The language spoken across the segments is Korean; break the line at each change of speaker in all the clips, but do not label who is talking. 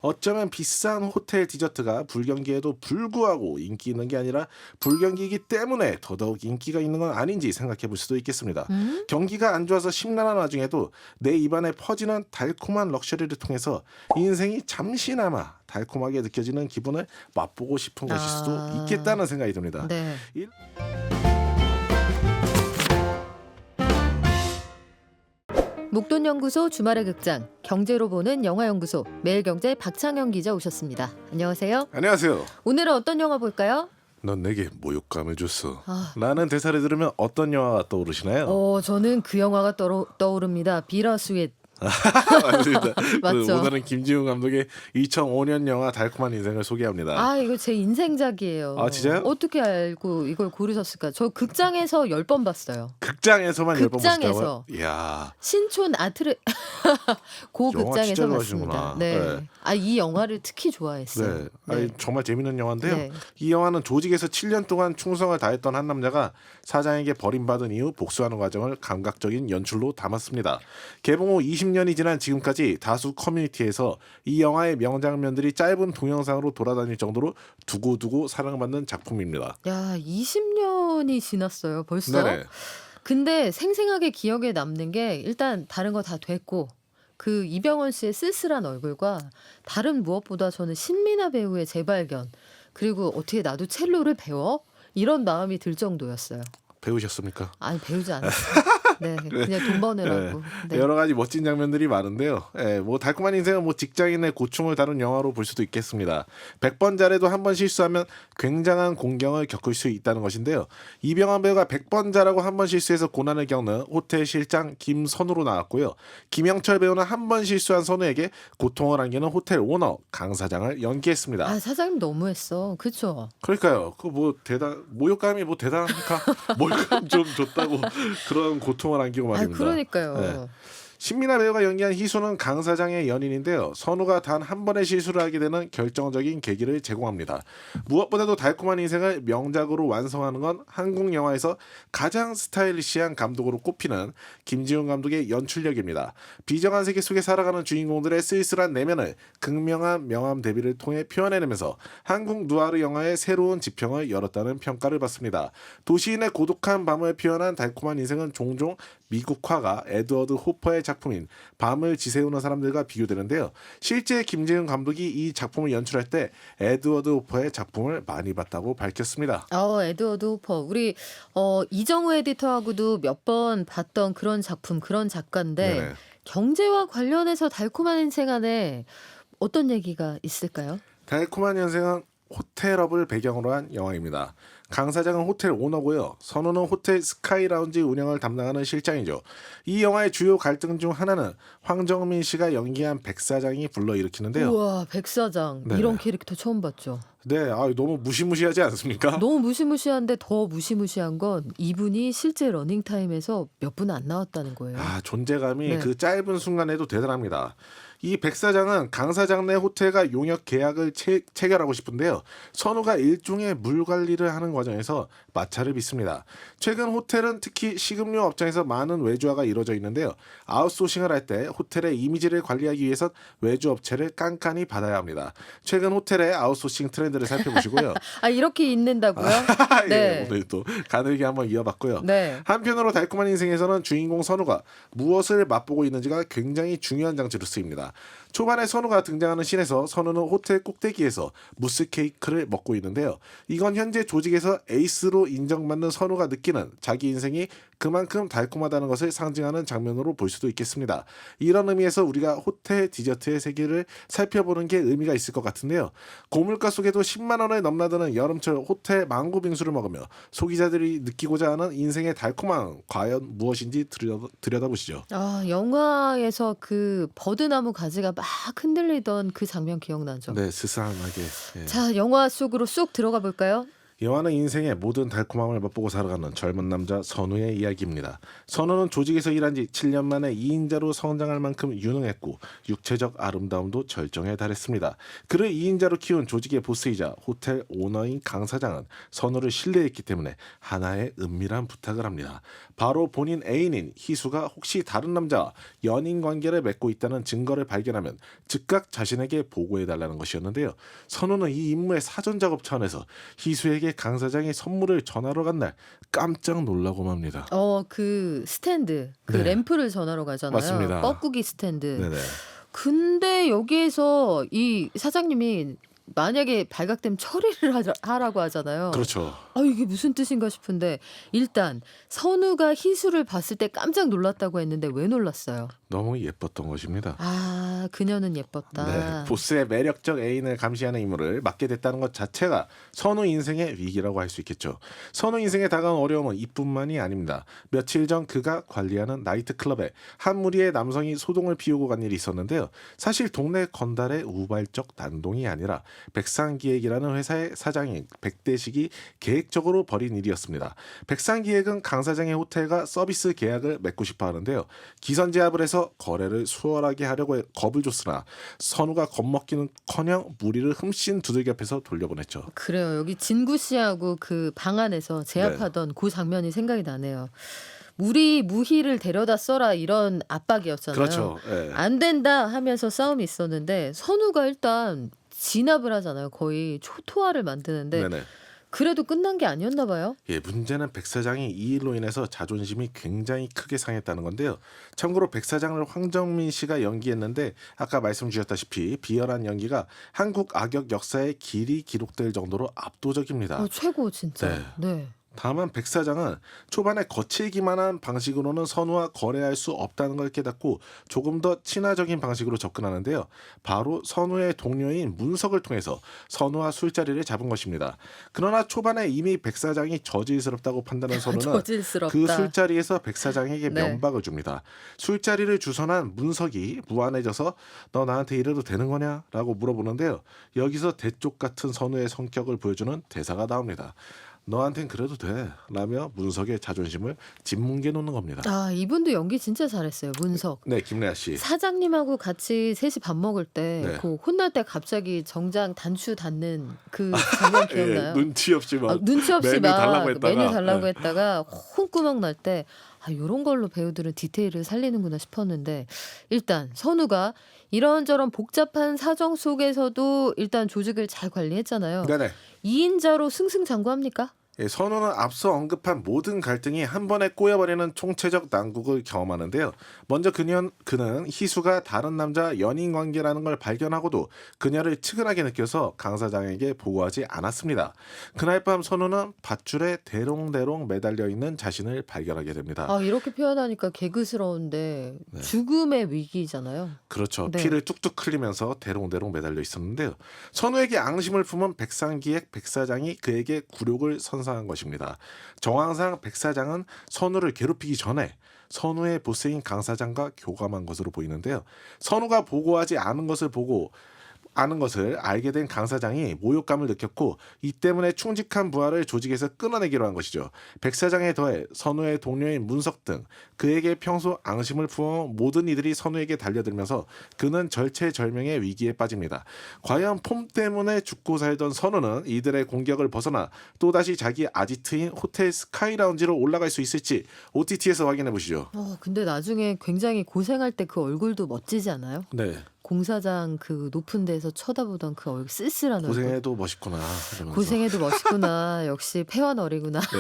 어쩌면 비싼 호텔 디저트가 불경기에도 불구하고 인기 있는 게 아니라 불경기이기 때문에 더더욱 인기가 있는 건 아닌지 생각해 볼 수도 있겠습니다.
음?
경기가 안 좋아서 심란한 와중에도 내 입안에 퍼지는 달콤한 럭셔리를 통해서 인생이 잠시나마 달콤하게 느껴지는 기분을 맛보고 싶은 것일 수도
아.
있겠다는 생각이 듭니다.
네. 목돈연구소 주말의 극장 경제로 보는 영화연구소 매일경제 박창현 기자 오셨습니다. 안녕하세요.
안녕하세요.
오늘은 어떤 영화 볼까요?
넌 내게 모욕감을 줬어.
아.
라는 대사를 들으면 어떤 영화가 떠오르시나요?
저는 그 영화가 떠오릅니다. 비라 스윗.
맞습니다.
맞죠.
오늘은 김지훈 감독의 2005년 영화 달콤한 인생을 소개합니다.
아, 이거 제 인생작이에요.
아, 진짜요?
어떻게 알고 이걸 고르셨을까? 저 극장에서 10번 봤어요.
극장에서만 10번
극장에서.
보셨다고요? 이야.
신촌 고
영화
극장에서
진짜
봤습니다.
좋아하시는구나.
네.
네.
아, 이 영화를 특히 좋아했어요.
네. 아니, 정말 재밌는 영화인데요.
네.
이 영화는 조직에서 7년 동안 충성을 다했던 한 남자가 사장에게 버림받은 이후 복수하는 과정을 감각적인 연출로 담았습니다. 개봉 후 20년이 지난 지금까지 다수 커뮤니티에서 이 영화의 명장면들이 짧은 동영상으로 돌아다닐 정도로 두고두고 사랑받는 작품입니다.
야, 20년이 지났어요, 벌써.
네네.
근데 생생하게 기억에 남는 게 일단 다른 거 다 됐고 그 이병헌 씨의 쓸쓸한 얼굴과 다른 무엇보다 저는 신민아 배우의 재발견 그리고 어떻게 나도 첼로를 배워? 이런 마음이 들 정도였어요.
배우셨습니까?
아니, 배우지 않았어요. 네, 그냥 돈 버느라고. 네.
여러 가지 멋진 장면들이 많은데요. 뭐 달콤한 인생은 뭐 직장인의 고충을 다룬 영화로 볼 수도 있겠습니다. 100번 잘해도 한 번 실수하면 굉장한 공경을 겪을 수 있다는 것인데요. 이병헌 배우가 100번 잘하고 한 번 실수해서 고난을 겪는 호텔 실장 김선우로 나왔고요. 김영철 배우는 한 번 실수한 선우에게 고통을 안기는 호텔 오너 강 사장을 연기했습니다.
아, 사장님 너무했어. 그쵸?
그러니까요. 그 뭐 모욕감이 뭐 대단합니까? 모욕감 좀 줬다고 그런 고통을 안기고
아,
말입니다.
그러니까요.
네. 신민아 배우가 연기한 희수는 강 사장의 연인인데요. 선우가 단 한 번의 실수를 하게 되는 결정적인 계기를 제공합니다. 무엇보다도 달콤한 인생을 명작으로 완성하는 건 한국 영화에서 가장 스타일리시한 감독으로 꼽히는 김지훈 감독의 연출력입니다. 비정한 세계 속에 살아가는 주인공들의 쓸쓸한 내면을 극명한 명암 대비를 통해 표현해내면서 한국 누아르 영화의 새로운 지평을 열었다는 평가를 받습니다. 도시인의 고독한 밤을 표현한 달콤한 인생은 종종 미국 화가 에드워드 호퍼의 작품인 밤을 지새우는 사람들과 비교되는데요. 실제 김재훈 감독이 이 작품을 연출할 때 에드워드 호퍼의 작품을 많이 봤다고 밝혔습니다.
에드워드 호퍼. 우리 이정우 에디터하고도 몇 번 봤던 그런 작품, 그런 작가인데
네네.
경제와 관련해서 달콤한 인생 안에 어떤 얘기가 있을까요?
달콤한 인생은 호텔업을 배경으로 한 영화입니다. 강 사장은 호텔 오너고요. 선우는 호텔 스카이 라운지 운영을 담당하는 실장이죠. 이 영화의 주요 갈등 중 하나는 황정민 씨가 연기한 백 사장이 불러일으키는데요.
우와, 백사장.
네네.
이런 캐릭터 처음 봤죠.
네, 너무 무시무시하지 않습니까?
너무 무시무시한데 더 무시무시한 건 이분이 실제 러닝타임에서 몇 분 안 나왔다는 거예요.
존재감이
네.
그 짧은 순간에도 대단합니다. 이 백 사장은 강 사장 내 호텔과 용역 계약을 체결하고 싶은데요. 선우가 일종의 물 관리를 하는 과정에서 마찰을 빚습니다. 최근 호텔은 특히 식음료 업장에서 많은 외주화가 이루어져 있는데요. 아웃소싱을 할 때 호텔의 이미지를 관리하기 위해선 외주 업체를 깐깐히 받아야 합니다. 최근 호텔의 아웃소싱 트렌드를 살펴보시고요.
아, 이렇게 있는다고요? 네.
오늘 또 가늘게 한번 이어봤고요.
네.
한편으로 달콤한 인생에서는 주인공 선우가 무엇을 맛보고 있는지가 굉장히 중요한 장치로 쓰입니다. 초반에 선우가 등장하는 씬에서 선우는 호텔 꼭대기에서 무스 케이크를 먹고 있는데요. 이건 현재 조직에서 에이스로 인정받는 선우가 느끼는 자기 인생이 그만큼 달콤하다는 것을 상징하는 장면으로 볼 수도 있겠습니다. 이런 의미에서 우리가 호텔 디저트의 세계를 살펴보는 게 의미가 있을 것 같은데요. 고물가 속에도 10만 원을 넘나드는 여름철 호텔 망고 빙수를 먹으며 소비자들이 느끼고자 하는 인생의 달콤함 과연 무엇인지 들여다보시죠.
아, 영화에서 그 버드나무 가지가 막 흔들리던 그 장면 기억나죠?
네, 스산하게. 예.
자, 영화 속으로 쑥 들어가 볼까요?
영화는 인생의 모든 달콤함을 맛보고 살아가는 젊은 남자 선우의 이야기입니다. 선우는 조직에서 일한 지 7년 만에 2인자로 성장할 만큼 유능했고 육체적 아름다움도 절정에 달했습니다. 그를 2인자로 키운 조직의 보스이자 호텔 오너인 강 사장은 선우를 신뢰했기 때문에 하나의 은밀한 부탁을 합니다. 바로 본인 애인인 희수가 혹시 다른 남자와 연인 관계를 맺고 있다는 증거를 발견하면 즉각 자신에게 보고해달라는 것이었는데요. 선우는 이 임무의 사전 작업 차원에서 희수에게 강 사장이 선물을 전하러 간 날 깜짝 놀라고 맙니다.
그 스탠드, 그
네.
램프를 전하러 가잖아요.
맞습니다.
뻐꾸기 스탠드.
네네.
근데 여기에서 이 사장님이 만약에 발각되면 처리를 하라고 하잖아요.
그렇죠.
이게 무슨 뜻인가 싶은데 일단 선우가 희수를 봤을 때 깜짝 놀랐다고 했는데 왜 놀랐어요?
너무 예뻤던 것입니다.
그녀는
네,
예뻤다.
보스의 매력적 애인을 감시하는 임무를 맡게 됐다는 것 자체가 선우 인생의 위기라고 할 수 있겠죠. 선우 인생에 다가온 어려움은 이뿐만이 아닙니다. 며칠 전 그가 관리하는 나이트클럽에 한 무리의 남성이 소동을 피우고 간 일이 있었는데요. 사실 동네 건달의 우발적 난동이 아니라 백상기획이라는 회사의 사장인 백대식이 계획적으로 벌인 일이었습니다. 백상기획은 강 사장의 호텔과 서비스 계약을 맺고 싶어 하는데요. 기선제압을 해서 거래를 수월하게 하려고 겁을 줬으나 선우가 겁먹기는커녕 무리를 흠씬 두들겨 패서 돌려보냈죠.
그래요. 여기 진구 씨하고 그 방 안에서 제압하던 그 장면이 생각이 나네요. 무희를 데려다 써라 이런 압박이었잖아요.
그렇죠. 예.
안 된다 하면서 싸움이 있었는데 선우가 일단 진압을 하잖아요. 거의 초토화를 만드는데
네네.
그래도 끝난 게 아니었나 봐요.
예, 문제는 백 사장이 이 일로 인해서 자존심이 굉장히 크게 상했다는 건데요. 참고로 백 사장을 황정민 씨가 연기했는데 아까 말씀 주셨다시피 비열한 연기가 한국 악역 역사에 길이 기록될 정도로 압도적입니다.
최고 진짜.
네.
네.
다만 백 사장은 초반에 거칠기만 한 방식으로는 선우와 거래할 수 없다는 걸 깨닫고 조금 더 친화적인 방식으로 접근하는데요. 바로 선우의 동료인 문석을 통해서 선우와 술자리를 잡은 것입니다. 그러나 초반에 이미 백 사장이 저질스럽다고 판단한 선우는
저질스럽다.
그 술자리에서 백 사장에게
네.
면박을 줍니다. 술자리를 주선한 문석이 무안해져서 너 나한테 이래도 되는 거냐? 라고 물어보는데요. 여기서 대쪽 같은 선우의 성격을 보여주는 대사가 나옵니다. 너한텐 그래도 돼 라며 문석의 자존심을 짓뭉개 놓는 겁니다.
이분도 연기 진짜 잘했어요. 문석.
네, 김래아 씨.
사장님하고 같이 셋이 밥 먹을 때
네.
그 혼날 때 갑자기 정장 단추 닫는 그 장면 기억나요?
눈치 없이 막
눈치 없이
메뉴
막
달라고 했다가,
메뉴 달라고
네.
했다가 콩구멍 날 때 요런 걸로 배우들은 디테일을 살리는구나 싶었는데 일단 선우가 이런저런 복잡한 사정 속에서도 일단 조직을 잘 관리했잖아요.
네네.
2인자로 승승장구합니까?
예, 선우는 앞서 언급한 모든 갈등이 한 번에 꼬여버리는 총체적 난국을 경험하는데요. 먼저 그는 희수가 다른 남자 연인 관계라는 걸 발견하고도 그녀를 측은하게 느껴서 강 사장에게 보고하지 않았습니다. 그날 밤 선우는 밧줄에 대롱대롱 매달려 있는 자신을 발견하게 됩니다.
이렇게 표현하니까 개그스러운데
네.
죽음의 위기잖아요.
그렇죠.
네.
피를 뚝뚝 흘리면서 대롱대롱 매달려 있었는데요. 선우에게 앙심을 품은 백상기획 백사장이 그에게 굴욕을 선사한 것입니다. 정황상 백사장은 선우를 괴롭히기 전에 선우의 보스인 강 사장과 교감한 것으로 보이는데요. 선우가 보고하지 아는 것을 알게 된 강 사장이 모욕감을 느꼈고 이 때문에 충직한 부하를 조직에서 끊어내기로 한 것이죠. 백 사장에 더해 선우의 동료인 문석 등 그에게 평소 앙심을 품어 모든 이들이 선우에게 달려들면서 그는 절체절명의 위기에 빠집니다. 과연 폼 때문에 죽고 살던 선우는 이들의 공격을 벗어나 또다시 자기 아지트인 호텔 스카이라운지로 올라갈 수 있을지 OTT에서 확인해 보시죠.
근데 나중에 굉장히 고생할 때 그 얼굴도 멋지지 않아요?
네,
공사장 그 높은 데서 쳐다보던 그 얼굴 쓸쓸한 얼굴.
고생해도 멋있구나. 이러면서.
고생해도 멋있구나. 역시 패완어리구나.
네.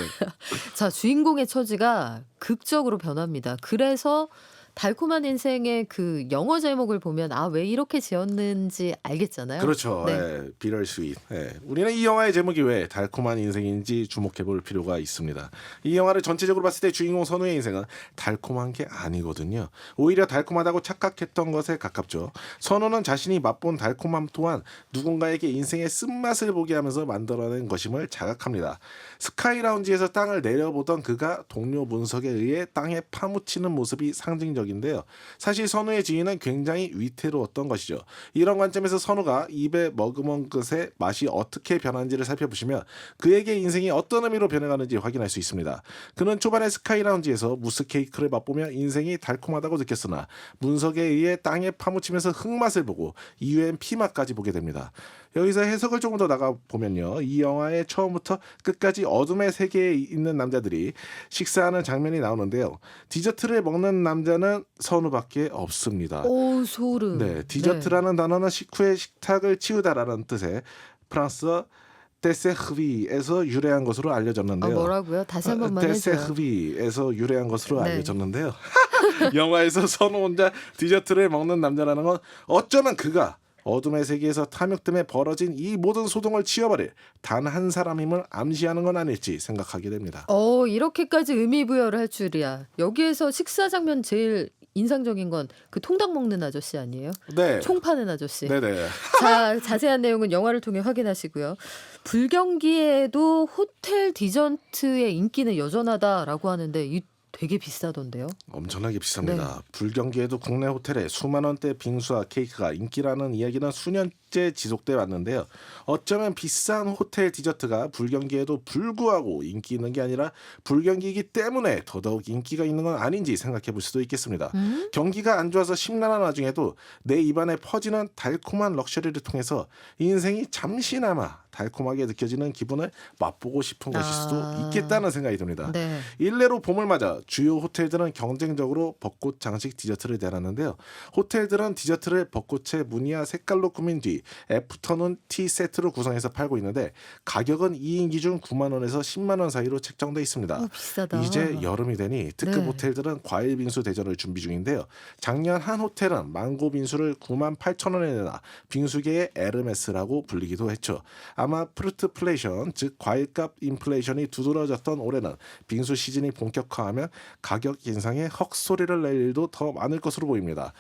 자, 주인공의 처지가 극적으로 변합니다. 그래서 달콤한 인생의 그 영어 제목을 보면 왜 이렇게 지었는지 알겠잖아요.
그렇죠.
네.
예, 비럴 스윗. 예. 우리는 이 영화의 제목이 왜 달콤한 인생인지 주목해볼 필요가 있습니다. 이 영화를 전체적으로 봤을 때 주인공 선우의 인생은 달콤한 게 아니거든요. 오히려 달콤하다고 착각했던 것에 가깝죠. 선우는 자신이 맛본 달콤함 또한 누군가에게 인생의 쓴맛을 보게 하면서 만들어낸 것임을 자각합니다. 스카이 라운지에서 땅을 내려보던 그가 동료 문석에 의해 땅에 파묻히는 모습이 상징적 상징적인데요. 사실 선우의 지인은 굉장히 위태로웠던 것이죠. 이런 관점에서 선우가 입에 머금은 것의 맛이 어떻게 변하는지를 살펴보시면 그에게 인생이 어떤 의미로 변해가는지 확인할 수 있습니다. 그는 초반에 스카이 라운지에서 무스 케이크를 맛보며 인생이 달콤하다고 느꼈으나 문석에 의해 땅에 파묻히면서 흙맛을 보고 이후엔 피맛까지 보게 됩니다. 여기서 해석을 조금 더 나가 보면요, 이 영화의 처음부터 끝까지 어둠의 세계에 있는 남자들이 식사하는 장면이 나오는데요. 디저트를 먹는 남자는 선우밖에 없습니다.
오, 소름.
네, 디저트라는 단어는 식후에 식탁을 치우다라는 뜻의 프랑스어 데세흐비에서 유래한 것으로 알려졌는데요.
뭐라고요? 다시 한 번만 해줘요.
데세흐비에서 유래한 것으로
네.
알려졌는데요. 영화에서 선우 혼자 디저트를 먹는 남자라는 건 어쩌면 그가 어둠의 세계에서 탐욕 때문에 벌어진 이 모든 소동을 치워버릴 단 한 사람임을 암시하는 건 아닐지 생각하게 됩니다.
이렇게까지 의미 부여를 할 줄이야. 여기에서 식사 장면 제일 인상적인 건 그 통닭 먹는 아저씨 아니에요?
네.
총 파는 아저씨.
네네.
자, 자세한 내용은 영화를 통해 확인하시고요. 불경기에도 호텔 디저트의 인기는 여전하다라고 하는데 이 되게 비싸던데요.
엄청나게 비쌉니다. 불경기에도 국내 호텔에 수만 원대 빙수와 케이크가 인기라는 이야기는 수년째 지속돼 왔는데요. 어쩌면 비싼 호텔 디저트가 불경기에도 불구하고 인기 있는 게 아니라 불경기이기 때문에 더더욱 인기가 있는 건 아닌지 생각해 볼 수도 있겠습니다. 경기가 안 좋아서 심란한 와중에도 내 입안에 퍼지는 달콤한 럭셔리를 통해서 인생이 잠시나마 달콤하게 느껴지는 기분을 맛보고 싶은 것일 수도 있겠다는 생각이 듭니다.
네.
일례로 봄을 맞아 주요 호텔들은 경쟁적으로 벚꽃 장식 디저트를 내놨는데요. 호텔들은 디저트를 벚꽃의 무늬와 색깔로 꾸민 뒤 애프터눈 티 세트로 구성해서 팔고 있는데 가격은 2인 기준 9만 원에서 10만 원 사이로 책정돼 있습니다.
비싸다.
이제 여름이 되니 특급
네.
호텔들은 과일 빙수 대전을 준비 중인데요. 작년 한 호텔은 망고 빙수를 9만 8천 원에 내나 빙수계의 에르메스라고 불리기도 했죠. 아마 프루트플레이션, 즉 과일값 인플레이션이 두드러졌던 올해는 빙수 시즌이 본격화하면 가격 인상에 헉소리를 낼 일도 더 많을 것으로 보입니다.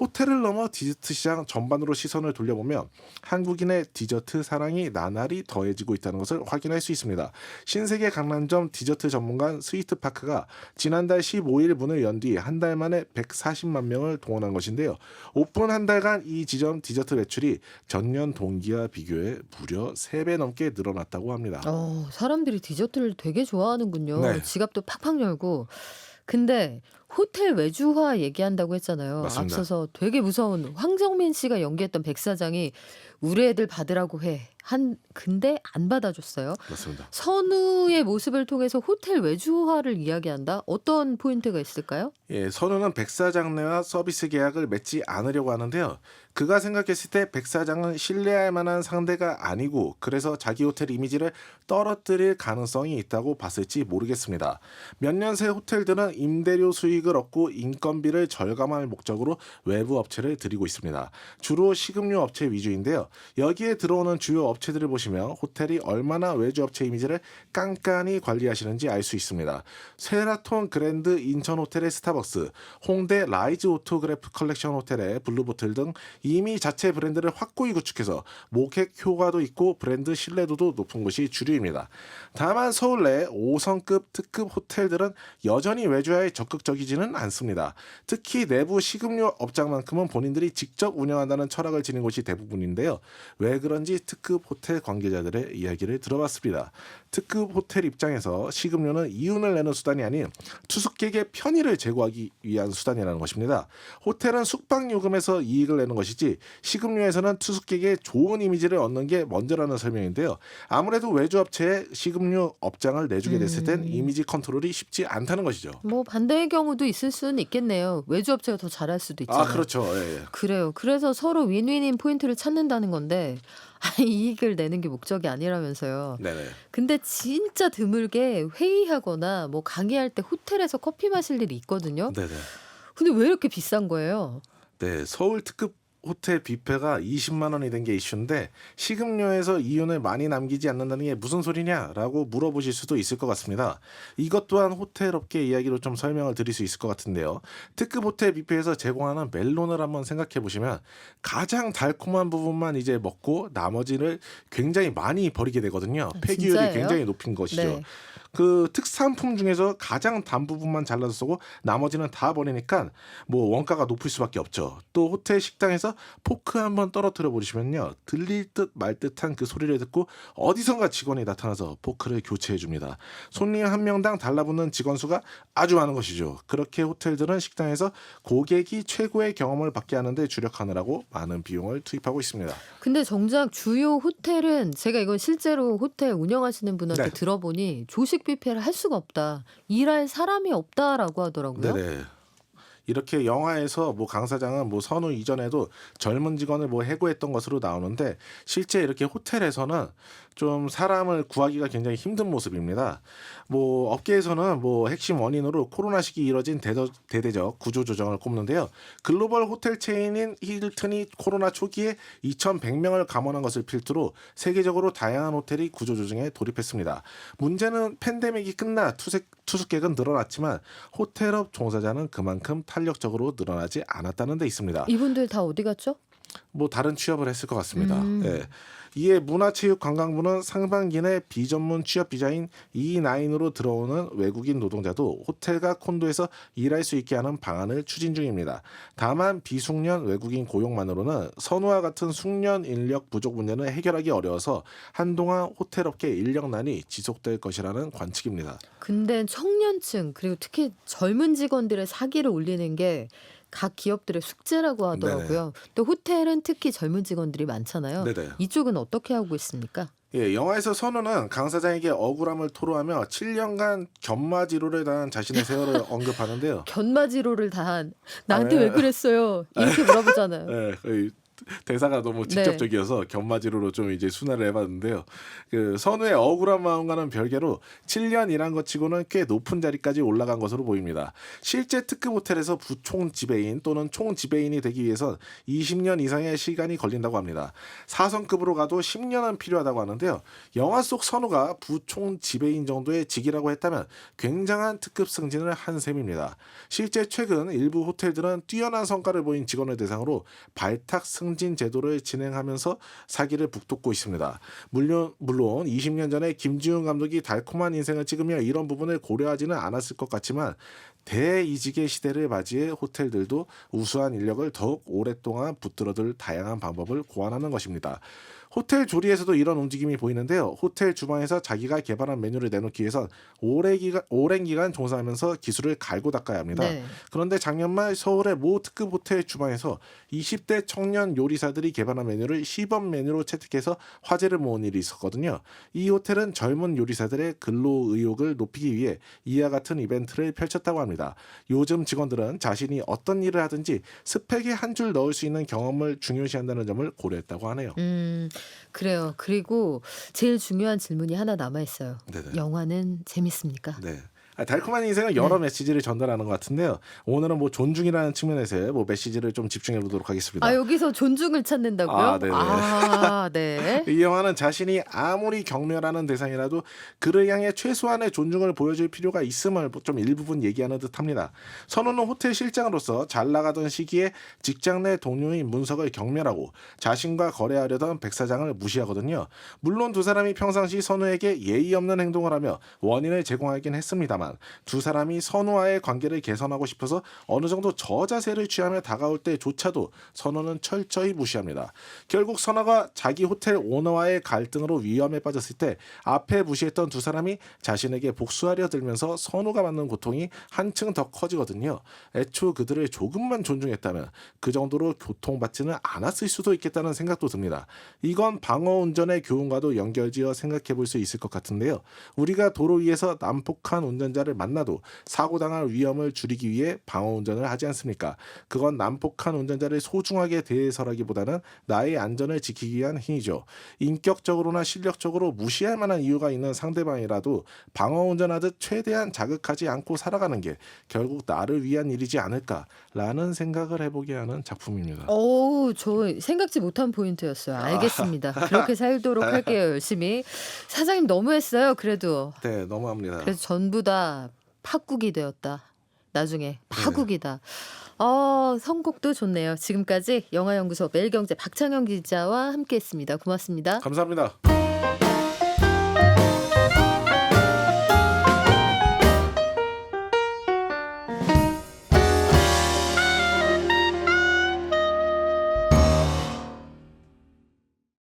호텔을 넘어 디저트 시장 전반으로 시선을 돌려보면 한국인의 디저트 사랑이 나날이 더해지고 있다는 것을 확인할 수 있습니다. 신세계 강남점 디저트 전문관 스위트파크가 지난달 15일 문을 연 뒤 한 달 만에 140만 명을 동원한 것인데요. 오픈 한 달간 이 지점 디저트 매출이 전년 동기와 비교해 무려 3배 넘게 늘어났다고 합니다.
사람들이 디저트를 되게 좋아하는군요.
네.
지갑도 팍팍 열고. 근데 호텔 외주화 얘기한다고 했잖아요.
맞습니다.
앞서서 되게 무서운 황정민 씨가 연기했던 백사장이 우리 애들 받으라고 해. 근데 안 받아줬어요.
맞습니다.
선우의 모습을 통해서 호텔 외주화를 이야기한다? 어떤 포인트가 있을까요?
예, 선우는 백사장내와 서비스 계약을 맺지 않으려고 하는데요. 그가 생각했을 때 백사장은 신뢰할 만한 상대가 아니고 그래서 자기 호텔 이미지를 떨어뜨릴 가능성이 있다고 봤을지 모르겠습니다. 몇 년 새 호텔들은 임대료 수익을 얻고 인건비를 절감할 목적으로 외부 업체를 들이고 있습니다. 주로 식음료 업체 위주인데요. 여기에 들어오는 주요 업체들을 보시면 호텔이 얼마나 외주 업체 이미지를 깐깐히 관리하시는지 알 수 있습니다. 세라톤 그랜드 인천 호텔의 스타벅스, 홍대 라이즈 오토그래프 컬렉션 호텔의 블루보틀 등 이미 자체 브랜드를 확고히 구축해서 목객 효과도 있고 브랜드 신뢰도도 높은 곳이 주류입니다. 다만 서울 내 5성급 특급 호텔들은 여전히 외주화에 적극적이지는 않습니다. 특히 내부 식음료 업장만큼은 본인들이 직접 운영한다는 철학을 지닌 곳이 대부분인데요. 왜 그런지 특급 호텔 관계자들의 이야기를 들어봤습니다. 특급 호텔 입장에서 식음료는 이윤을 내는 수단이 아닌 투숙객의 편의를 제고하기 위한 수단이라는 것입니다. 호텔은 숙박요금에서 이익을 내는 것이지 식음료에서는 투숙객의 좋은 이미지를 얻는 게 먼저라는 설명인데요. 아무래도 외주업체에 식음료 업장을 내주게 됐을 땐 이미지 컨트롤이 쉽지 않다는 것이죠.
뭐 반대의 경우도 있을 수는 있겠네요. 외주업체가 더 잘할 수도 있잖아요.
그렇죠. 예.
그래요. 그래서 서로 윈윈인 포인트를 찾는다는 건데 이익을 내는 게 목적이 아니라면서요.
네네.
근데 진짜 드물게 회의하거나 뭐 강의할 때 호텔에서 커피 마실 일이 있거든요.
네네.
근데 왜 이렇게 비싼 거예요?
네, 서울 특급 호텔 뷔페가 20만 원이 된 게 이슈인데 식음료에서 이윤을 많이 남기지 않는다는 게 무슨 소리냐라고 물어보실 수도 있을 것 같습니다. 이것 또한 호텔 업계 이야기로 좀 설명을 드릴 수 있을 것 같은데요. 특급 호텔 뷔페에서 제공하는 멜론을 한번 생각해 보시면 가장 달콤한 부분만 이제 먹고 나머지를 굉장히 많이 버리게 되거든요.
아,
폐기율이
진짜예요?
굉장히 높은 것이죠.
네.
그 특산품 중에서 가장 단 부분만 잘라서 쓰고 나머지는 다 버리니까 뭐 원가가 높을 수밖에 없죠. 또 호텔 식당에서 포크 한번 떨어뜨려 버리시면요. 들릴 듯 말 듯한 그 소리를 듣고 어디선가 직원이 나타나서 포크를 교체해 줍니다. 손님 한 명당 달라붙는 직원 수가 아주 많은 것이죠. 그렇게 호텔들은 식당에서 고객이 최고의 경험을 받게 하는데 주력하느라고 많은 비용을 투입하고 있습니다.
근데 정작 주요 호텔은 제가 이건 실제로 호텔 운영하시는 분한테
네.
들어보니 조식 뷔페를 할 수가 없다. 일할 사람이 없다라고 하더라고요.
네네. 이렇게 영화에서 뭐 강 사장은 뭐 선우 이전에도 젊은 직원을 뭐 해고했던 것으로 나오는데 실제 이렇게 호텔에서는 좀 사람을 구하기가 굉장히 힘든 모습입니다. 뭐 업계에서는 뭐 핵심 원인으로 코로나 시기 이뤄진 대대적 구조 조정을 꼽는데요. 글로벌 호텔 체인인 힐튼이 코로나 초기에 2,100명을 감원한 것을 필두로 세계적으로 다양한 호텔이 구조 조정에 돌입했습니다. 문제는 팬데믹이 끝나 투숙객은 늘어났지만 호텔업 종사자는 그만큼 탄력적으로 늘어나지 않았다는 데 있습니다.
이분들 다 어디 갔죠?
뭐 다른 취업을 했을 것 같습니다.
음.
예. 이에 문화체육관광부는 상반기 내 비전문 취업 비자인 E9으로 들어오는 외국인 노동자도 호텔과 콘도에서 일할 수 있게 하는 방안을 추진 중입니다. 다만 비숙련 외국인 고용만으로는 선호와 같은 숙련 인력 부족 문제는 해결하기 어려워서 한동안 호텔업계 인력난이 지속될 것이라는 관측입니다.
근데 청년층 그리고 특히 젊은 직원들의 사기를 올리는 게 각 기업들의 숙제라고 하더라고요. 또 호텔은 특히 젊은 직원들이 많잖아요.
네네.
이쪽은 어떻게 하고 있습니까?
예, 영화에서 선우는 강 사장에게 억울함을 토로하며 7년간 견마지로를 당한 자신의 세월을 언급하는데요.
견마지로를 다한 나한테
아,
왜 그랬어요? 이렇게 물어보잖아요.
예, 거의 대사가 너무
네.
직접적이어서 견마지로로 좀 이제 순화를 해봤는데요. 그 선우의 억울한 마음과는 별개로 7년 일한 것 치고는 꽤 높은 자리까지 올라간 것으로 보입니다. 실제 특급 호텔에서 부총 지배인 또는 총 지배인이 되기 위해선 20년 이상의 시간이 걸린다고 합니다. 4성급으로 가도 10년은 필요하다고 하는데요. 영화 속 선우가 부총 지배인 정도의 직이라고 했다면 굉장한 특급 승진을 한 셈입니다. 실제 최근 일부 호텔들은 뛰어난 성과를 보인 직원을 대상으로 발탁 승진 제도를 진행하면서 사기를 북돋고 있습니다. 물론 20년 전에 김지훈 감독이 달콤한 인생을 찍으며 이런 부분을 고려하지는 않았을 것 같지만 대이직의 시대를 맞이해 호텔들도 우수한 인력을 더욱 오랫동안 붙들어둘 다양한 방법을 고안하는 것입니다. 호텔 조리에서도 이런 움직임이 보이는데요. 호텔 주방에서 자기가 개발한 메뉴를 내놓기 위해선 오랜 기간 종사하면서 기술을 갈고 닦아야 합니다.
네.
그런데 작년 말 서울의 모 특급 호텔 주방에서 20대 청년 요리사들이 개발한 메뉴를 시범 메뉴로 채택해서 화제를 모은 일이 있었거든요. 이 호텔은 젊은 요리사들의 근로 의욕을 높이기 위해 이와 같은 이벤트를 펼쳤다고 합니다. 요즘 직원들은 자신이 어떤 일을 하든지 스펙에 한 줄 넣을 수 있는 경험을 중요시한다는 점을 고려했다고 하네요.
그래요. 그리고 제일 중요한 질문이 하나 남아 있어요.
네네.
영화는 재밌습니까?
네. 달콤한 인생은 여러
네.
메시지를 전달하는 것 같은데요. 오늘은 뭐 존중이라는 측면에서 뭐 메시지를 좀 집중해 보도록 하겠습니다.
아, 여기서 존중을 찾는다고요?
아, 네네.
아, 네.
이 영화는 자신이 아무리 경멸하는 대상이라도 그를 향해 최소한의 존중을 보여줄 필요가 있음을 좀 일부분 얘기하는 듯합니다. 선우는 호텔 실장으로서 잘 나가던 시기에 직장 내 동료인 문석을 경멸하고 자신과 거래하려던 백 사장을 무시하거든요. 물론 두 사람이 평상시 선우에게 예의 없는 행동을 하며 원인을 제공하긴 했습니다만 두 사람이 선우와의 관계를 개선하고 싶어서 어느 정도 저자세를 취하며 다가올 때조차도 선우는 철저히 무시합니다. 결국 선우가 자기 호텔 오너와의 갈등으로 위험에 빠졌을 때 앞에 무시했던 두 사람이 자신에게 복수하려 들면서 선우가 받는 고통이 한층 더 커지거든요. 애초 그들을 조금만 존중했다면 그 정도로 고통받지는 않았을 수도 있겠다는 생각도 듭니다. 이건 방어운전의 교훈과도 연결지어 생각해 볼 수 있을 것 같은데요. 우리가 도로 위에서 난폭한 운전자를 만나도 사고당할 위험을 줄이기 위해 방어운전을 하지 않습니까? 그건 난폭한 운전자를 소중하게 대해서라기보다는 나의 안전을 지키기 위한 행위죠. 인격적으로나 실력적으로 무시할 만한 이유가 있는 상대방이라도 방어 운전하듯 최대한 자극하지 않고 살아가는 게 결국 나를 위한 일이지 않을까라는 생각을 해보게 하는 작품입니다.
저 생각지 못한 포인트였어요. 알겠습니다. 그렇게 살도록 할게요, 열심히. 사장님 너무했어요, 그래도.
네, 너무합니다.
그래서 전부 다 파국이 되었다. 나중에 파국이다. 선곡도 좋네요. 지금까지 영화연구소 매일경제 박창현 기자와 함께했습니다. 고맙습니다.
감사합니다.